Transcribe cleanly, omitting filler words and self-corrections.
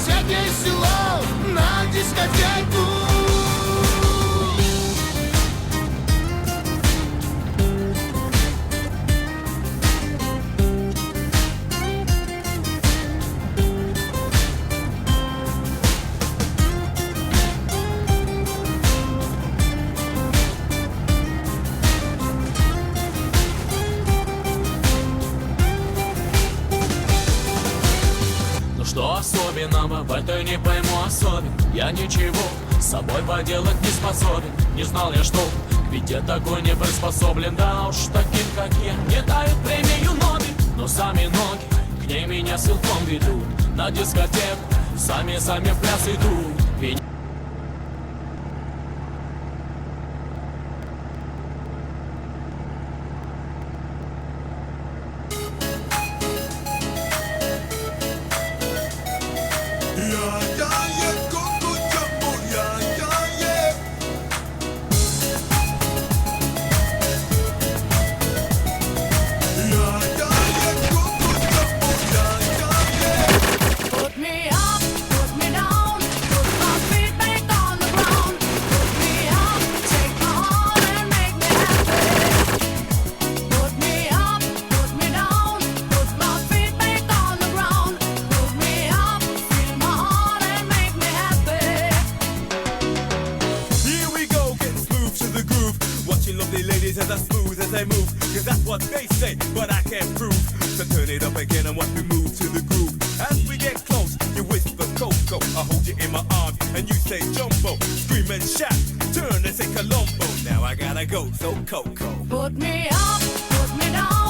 соседнее село на дискотеку. Что особенного в этой не пойму особен? Я ничего с собой поделать не способен. Не знал я, что ведь я такой не приспособлен. Да уж таким, как я, не дают премию Нобель. Но сами ноги к ней меня силком ведут. На дискотеку сами в пляс идут. As smooth as they move, cause that's what they say, but I can't prove. So turn it up again and watch me move to the groove. As we get close, you whisper Coco, I hold you in my arms and you say Jumbo. Scream and shout, turn and say Colombo. Now I gotta go, so Coco. Put me up, put me down.